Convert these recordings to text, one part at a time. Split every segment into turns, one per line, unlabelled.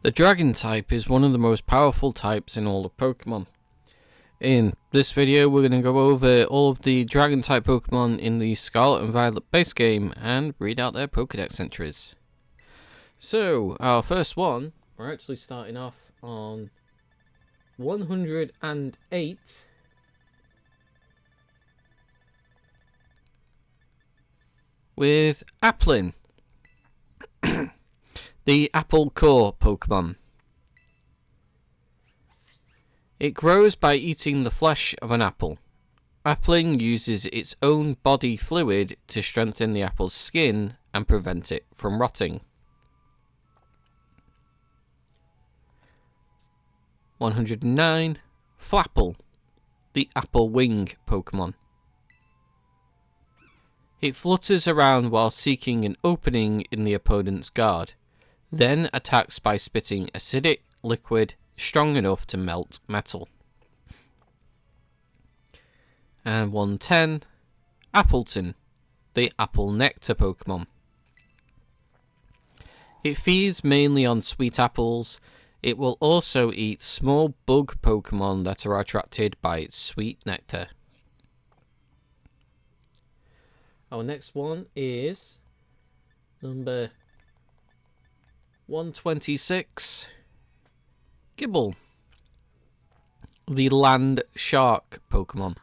The Dragon type is one of the most powerful types in all of Pokemon. In this video we're going to go over all of the Dragon type Pokemon in the Scarlet and Violet base game and read out their Pokedex entries. So our first one, we're actually starting off on 108. With Applin, the apple core Pokemon. It grows by eating the flesh of an apple. Applin uses its own body fluid to strengthen the apple's skin and prevent it from rotting. 109. Flapple, the apple wing Pokemon. It flutters around while seeking an opening in the opponent's guard, then attacks by spitting acidic liquid strong enough to melt metal. And 110. Appleton, the apple nectar Pokemon. It feeds mainly on sweet apples. It will also eat small bug Pokemon that are attracted by its sweet nectar. Our next one is number 126, Gible, the land shark Pokemon.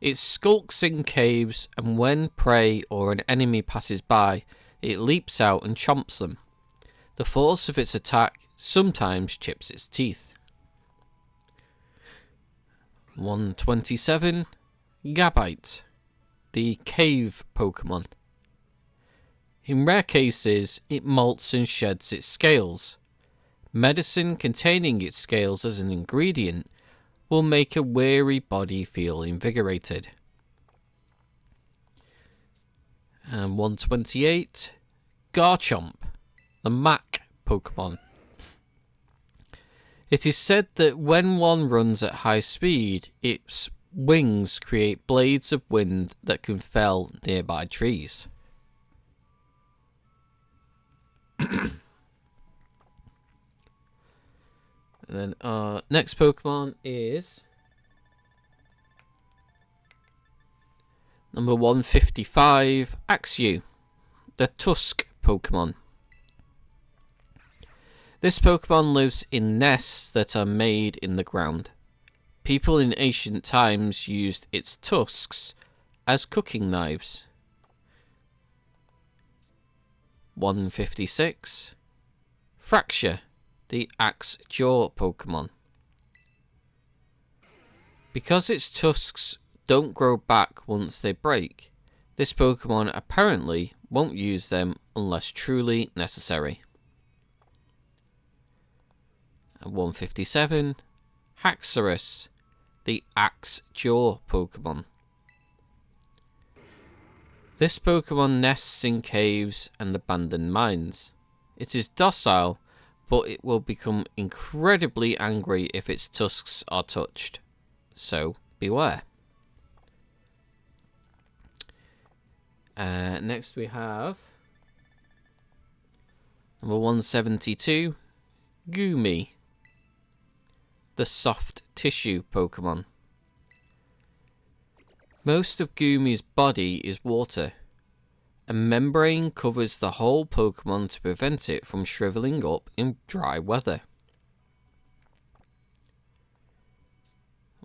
It skulks in caves, and when prey or an enemy passes by, it leaps out and chomps them. The force of its attack sometimes chips its teeth. 127, Gabite, the cave Pokemon. In rare cases, it molts and sheds its scales. Medicine containing its scales as an ingredient will make a weary body feel invigorated. And 128, Garchomp, the Mac Pokemon. It is said that when one runs at high speed, its wings create blades of wind that can fell nearby trees. And then our next Pokemon is number 155, Axew, the Tusk Pokemon. This Pokemon lives in nests that are made in the ground. People in ancient times used its tusks as cooking knives. 156. Fracture, the axe jaw Pokemon. Because its tusks don't grow back once they break, this Pokemon apparently won't use them unless truly necessary. And 157. Haxorus, the axe jaw Pokemon. This Pokemon nests in caves and abandoned mines. It is docile, but it will become incredibly angry if its tusks are touched. So, beware. Next we have number 172, Goomy, the soft tissue Pokemon. Most of Goomy's body is water. A membrane covers the whole Pokemon to prevent it from shriveling up in dry weather.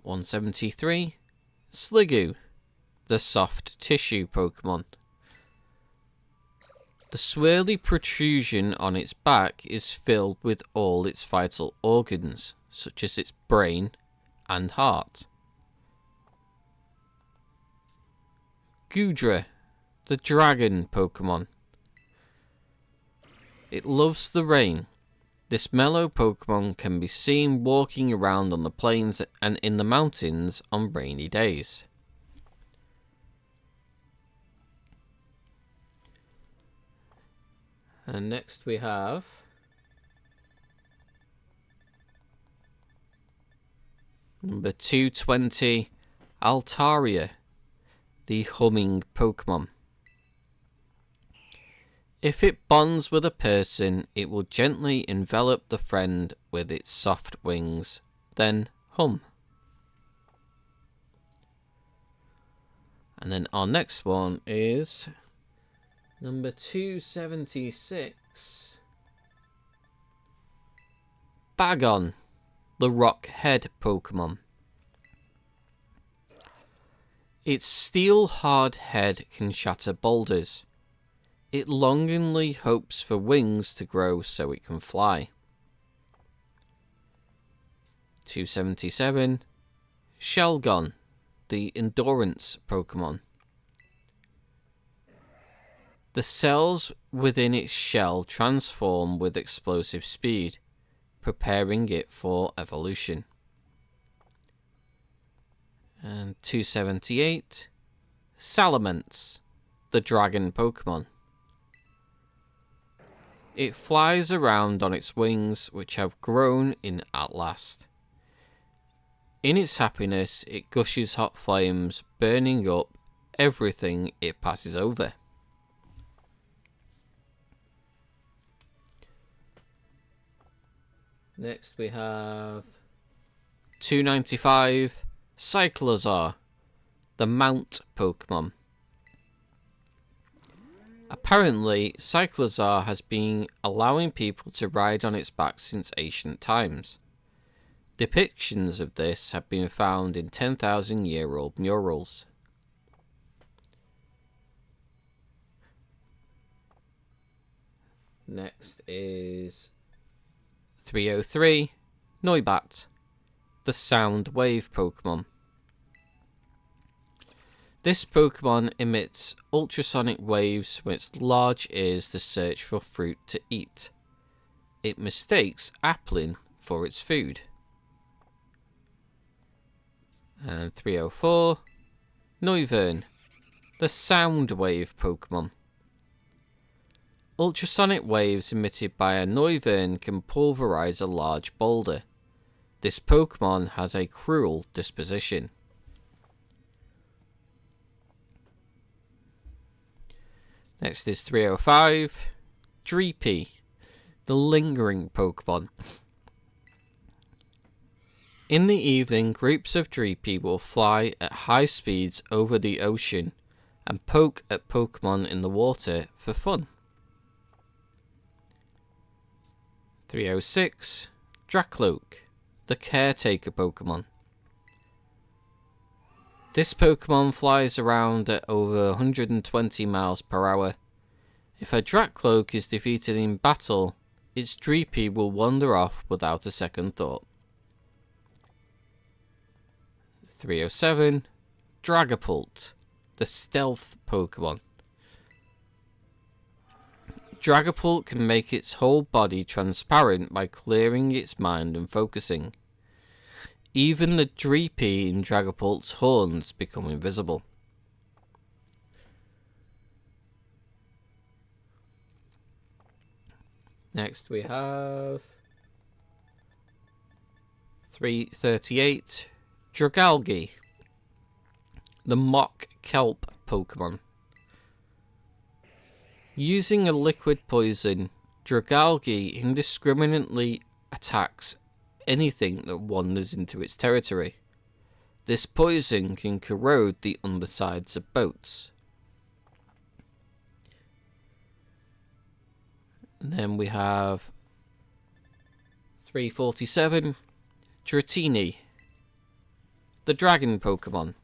173. Sliggoo, the soft tissue Pokemon. The swirly protrusion on its back is filled with all its vital organs, such as its brain and heart. Goodra, the dragon Pokemon. It loves the rain. This mellow Pokemon can be seen walking around on the plains and in the mountains on rainy days. And next we have number 220, Altaria, the humming Pokemon. If it bonds with a person, it will gently envelop the friend with its soft wings, then hum. And then our next one is number 276. Bagon, the rock head Pokemon. Its steel hard head can shatter boulders. It longingly hopes for wings to grow so it can fly. 277. Shelgon, the endurance Pokemon. The cells within its shell transform with explosive speed, preparing it for evolution. And 278. Salamence, the dragon Pokemon. It flies around on its wings, which have grown in at last. In its happiness, it gushes hot flames, burning up everything it passes over. Next we have 295. Cyclizar, the Mount Pokemon. Apparently, Cyclizar has been allowing people to ride on its back since ancient times. Depictions of this have been found in 10,000-year-old murals. Next is 303. Noibat, the sound wave Pokemon. This Pokemon emits ultrasonic waves from its large ears to search for fruit to eat. It mistakes Applin for its food. And 304. Noivern, the sound wave Pokemon. Ultrasonic waves emitted by a Noivern can pulverize a large boulder. This Pokemon has a cruel disposition. Next is 305. Dreepy, the lingering Pokemon. In the evening, groups of Dreepy will fly at high speeds over the ocean and poke at Pokemon in the water for fun. 306. Dracloak, the caretaker Pokemon. This Pokemon flies around at over 120 miles per hour. If a Dracloak is defeated in battle, its Dreepy will wander off without a second thought. 307. Dragapult, the stealth Pokemon. Dragapult can make its whole body transparent by clearing its mind and focusing. Even the Dreepy in Dragapult's horns become invisible. Next we have 338. Dragalge, the mock kelp Pokemon. Using a liquid poison, Dragalge indiscriminately attacks anything that wanders into its territory. This poison can corrode the undersides of boats. And then we have 347. Dratini, the dragon Pokemon.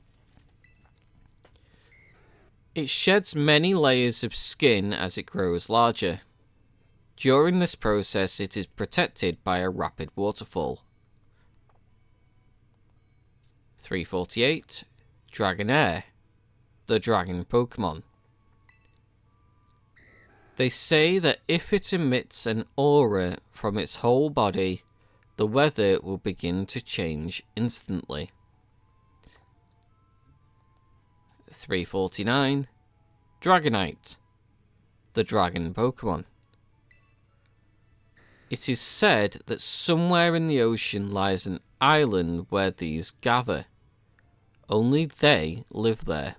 It sheds many layers of skin as it grows larger. During this process, it is protected by a rapid waterfall. 348. Dragonair, the dragon Pokemon. They say that if it emits an aura from its whole body, the weather will begin to change instantly. 349. Dragonite, the dragon Pokemon. It is said that somewhere in the ocean lies an island where these gather. Only they live there.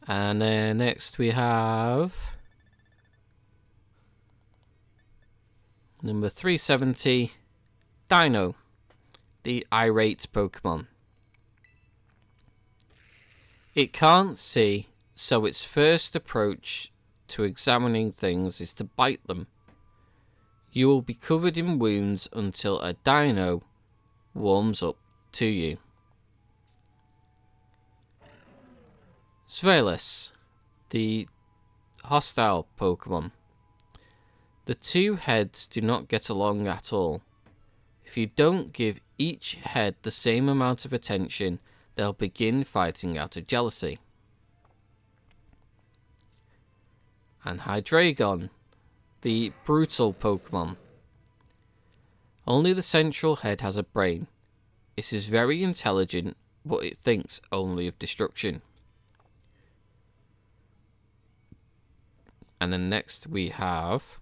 And then next we have number 370, Deino, the irate Pokemon. It can't see, so its first approach to examining things is to bite them. You will be covered in wounds until a Deino warms up to you. Svelis, the hostile Pokemon. The two heads do not get along at all. If you don't give each head the same amount of attention, they'll begin fighting out of jealousy. And Hydreigon, the brutal Pokemon. Only the central head has a brain. It is very intelligent, but it thinks only of destruction. And then next we have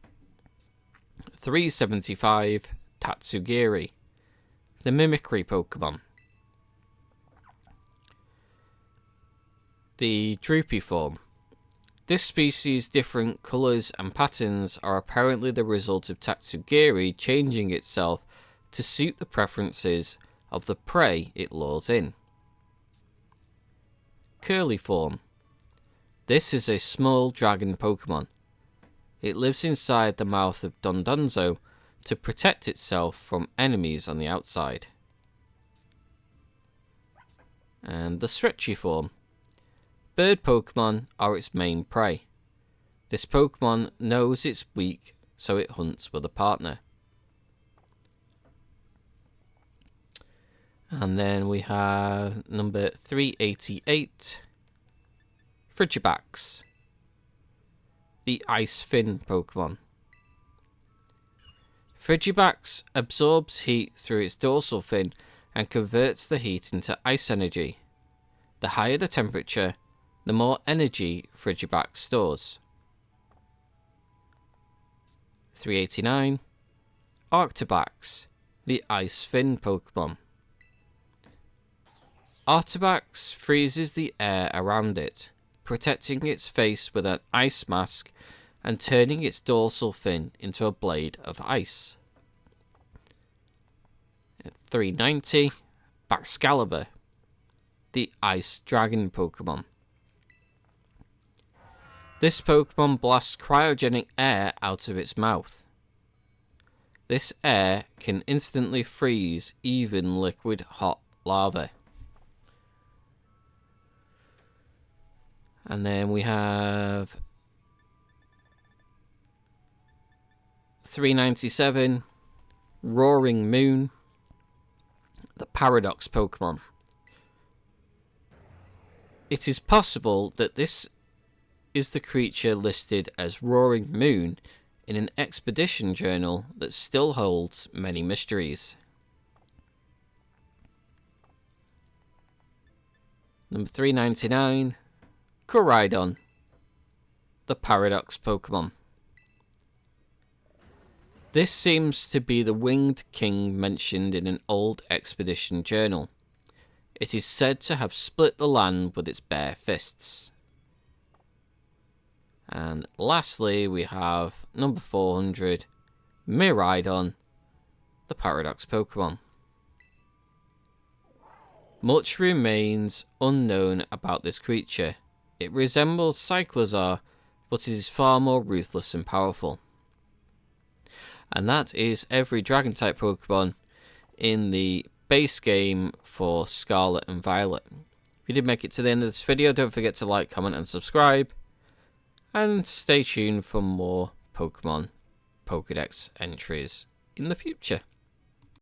375, Tatsugiri, the mimicry Pokemon. The Dreepy form. This species' different colours and patterns are apparently the result of Tatsugiri changing itself to suit the preferences of the prey it lures in. Curly form. This is a small dragon Pokemon. It lives inside the mouth of Dondonzo to protect itself from enemies on the outside. And the stretchy form. Bird Pokemon are its main prey. This Pokemon knows it's weak, so it hunts with a partner. And then we have number 388, Frigibax, the Ice Fin Pokemon. Frigibax absorbs heat through its dorsal fin and converts the heat into ice energy. The higher the temperature, the more energy Frigibax stores. 389, Arctibax, the Ice Fin Pokemon. Arctibax freezes the air around it, protecting its face with an ice mask and turning its dorsal fin into a blade of ice. 390, Baxcalibur, the Ice Dragon Pokemon. This Pokemon blasts cryogenic air out of its mouth. This air can instantly freeze even liquid hot lava. And then we have 397, Roaring Moon, the Paradox Pokemon. It is possible that this is the creature listed as Roaring Moon in an expedition journal that still holds many mysteries. Number 399, Koraidon, the Paradox Pokemon. This seems to be the winged king mentioned in an old expedition journal. It is said to have split the land with its bare fists. And lastly, we have number 400, Miraidon, the Paradox Pokemon. Much remains unknown about this creature. It resembles Cyclizar, but it is far more ruthless and powerful. And that is every Dragon-type Pokemon in the base game for Scarlet and Violet. If you did make it to the end of this video, don't forget to like, comment and subscribe. And stay tuned for more Pokemon Pokedex entries in the future.